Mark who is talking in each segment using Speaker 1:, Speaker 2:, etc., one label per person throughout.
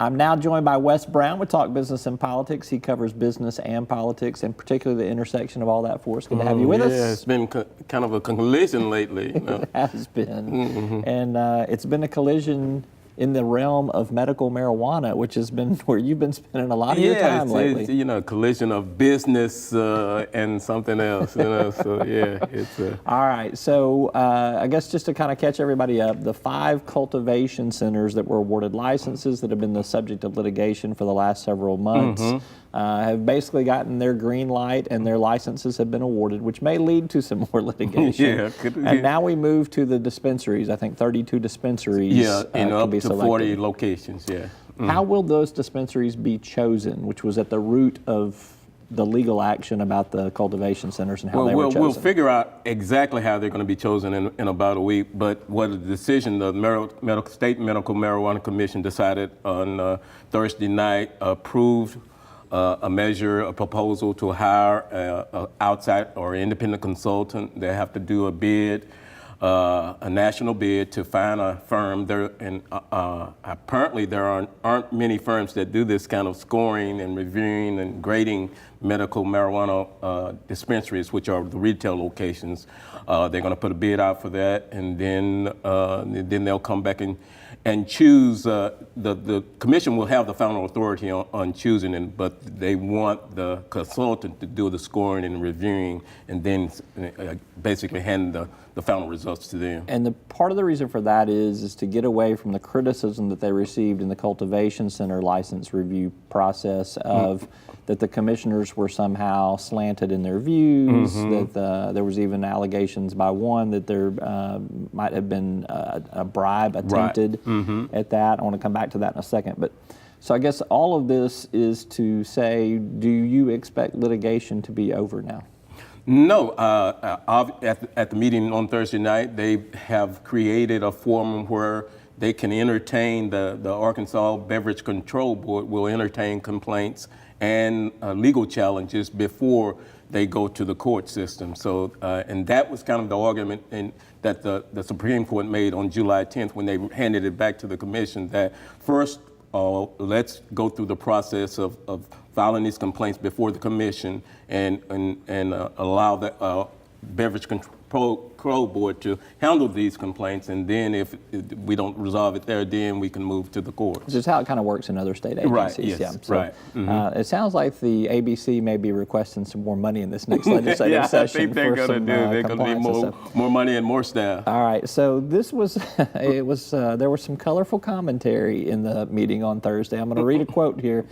Speaker 1: I'm now joined by Wes Brown. We talk business and politics. He covers business and politics, and particularly the intersection of all that for us. Good to have you with us.
Speaker 2: Yeah, it's been kind of a collision lately.
Speaker 1: It has been. And it's been a collision in the realm of medical marijuana, which has been where you've been spending a lot of your time lately.
Speaker 2: It's, a collision of business and something else. So yeah, it's.
Speaker 1: All right, so I guess just to kind of catch everybody up, the 5 cultivation centers that were awarded licenses that have been the subject of litigation for the last several months have basically gotten their green light and their licenses have been awarded, which may lead to some more litigation. And now we move to the dispensaries. I think 32 dispensaries.
Speaker 2: Yeah, and up to 40 locations, yeah.
Speaker 1: How will those dispensaries be chosen, which was at the root of the legal action about the cultivation centers and how they were chosen?
Speaker 2: We'll figure out exactly how they're going to be chosen in about a week, but what the decision the State Medical Marijuana Commission decided on Thursday night approved a proposal to hire an outside or independent consultant. They have to do a bid, a national bid to find a firm. Apparently there aren't many firms that do this kind of scoring and reviewing and grading medical marijuana dispensaries, which are the retail locations. They're going to put a bid out for that, and then they'll come back and choose. The commission will have the final authority on choosing it, but they want the consultant to do the scoring and reviewing, and then basically hand the final results to them.
Speaker 1: And part of the reason for that is to get away from the criticism that they received in the cultivation center license review process of that the commissioners were somehow slanted in their views, that there was even allegations by one that there might have been a bribe attempted at that. I want to come back to that in a second. But so I guess all of this is to say, do you expect litigation to be over now?
Speaker 2: No, at the meeting on Thursday night, they have created a forum where they can entertain, the Arkansas Beverage Control Board will entertain complaints and legal challenges before they go to the court system. So, and that was kind of the argument that the Supreme Court made on July 10th when they handed it back to the commission, that first, let's go through the process of filing these complaints before the commission and allow the Beverage Control Board to handle these complaints, and then if we don't resolve it there, then we can move to the courts.
Speaker 1: This is how it kind of works in other state agencies.
Speaker 2: Right, yes,
Speaker 1: yeah. So,
Speaker 2: right.
Speaker 1: It sounds like the ABC may be requesting some more money in this next legislative session.
Speaker 2: I think they're going to do. They're going to need more money and more staff.
Speaker 1: All right, so this was, there was some colorful commentary in the meeting on Thursday. I'm going to read a quote here.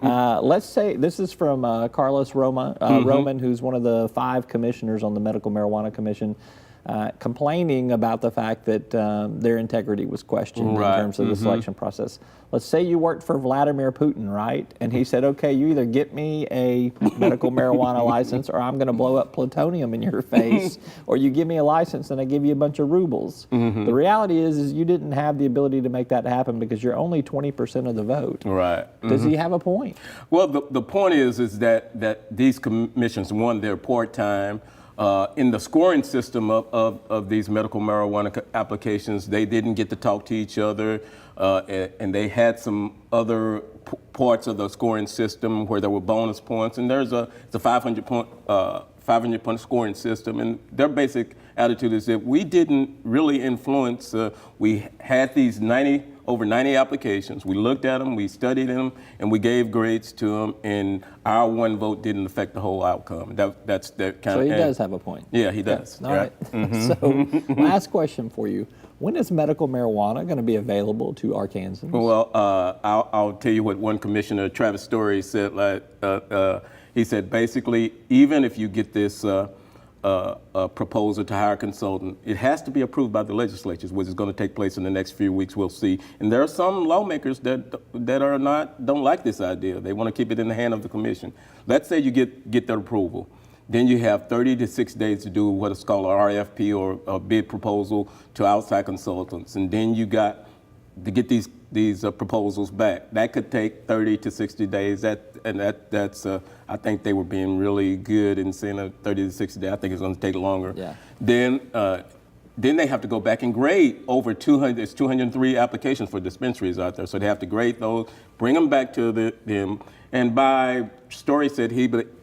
Speaker 1: Let's say, this is from Carlos Roman, who's one of the 5 commissioners on the Medical Marijuana Commission, complaining about the fact that their integrity was questioned in terms of the selection process. Let's say you worked for Vladimir Putin, right? And he said, okay, you either get me a medical marijuana license or I'm going to blow up plutonium in your face, or you give me a license and I give you a bunch of rubles. The reality is you didn't have the ability to make that happen because you're only 20% of the vote.
Speaker 2: Right.
Speaker 1: Does he have a point?
Speaker 2: Well, the point is that these commissions, one, they're part-time. In the scoring system of these medical marijuana applications, they didn't get to talk to each other, and they had some other parts of the scoring system where there were bonus points, and it's a 500 point scoring system, and their basic attitude is that we didn't really influence. We had these over 90 applications. We looked at them, we studied them, and we gave grades to them, and our one vote didn't affect the whole outcome. That's that kind of.
Speaker 1: So he does have a point.
Speaker 2: Yeah, he does.
Speaker 1: Yeah. All right. So last question for you. When is medical marijuana going to be available to Arkansans?
Speaker 2: Well, I'll tell you what one commissioner, Travis Story, said. He said basically, even if you get this proposal to hire a consultant, it has to be approved by the legislatures, which is going to take place in the next few weeks. We'll see. And there are some lawmakers that don't like this idea. They want to keep it in the hand of the commission. Let's say you get their approval. Then you have 30 to 60 days to do what is called an RFP or a bid proposal to outside consultants. And then you got to get these proposals back. That could take 30 to 60 days. That's I think they were being really good in saying 30 to 60 days. I think it's going to take longer.
Speaker 1: Yeah.
Speaker 2: Then then they have to go back and grade over 200. There's 203 applications for dispensaries out there, so they have to grade those, bring them back to them. And by Story said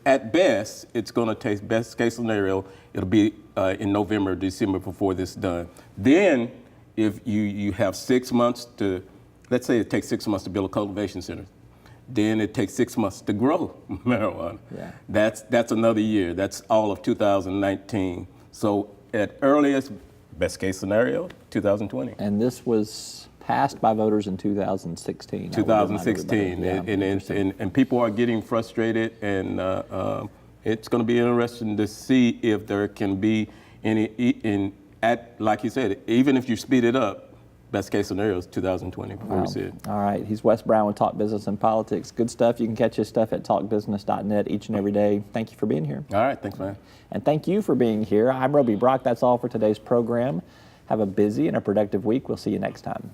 Speaker 2: at best, it's going to take, best case scenario, it'll be in November, December before this is done. Then, if you have 6 months to, let's say it takes 6 months to build a cultivation center, then it takes 6 months to grow marijuana.
Speaker 1: Yeah.
Speaker 2: That's another year. That's all of 2019. So at earliest, best case scenario, 2020.
Speaker 1: And this was passed by voters in 2016.
Speaker 2: 2016, and people are getting frustrated, and it's going to be interesting to see if there can be any, like you said, even if you speed it up, best case scenario is 2020 before we see it.
Speaker 1: All right, he's Wes Brown with Talk Business and Politics. Good stuff. You can catch his stuff at talkbusiness.net each and every day. Thank you for being here.
Speaker 2: All right, thanks, man.
Speaker 1: And thank you for being here. I'm Roby Brock. That's all for today's program. Have a busy and a productive week. We'll see you next time.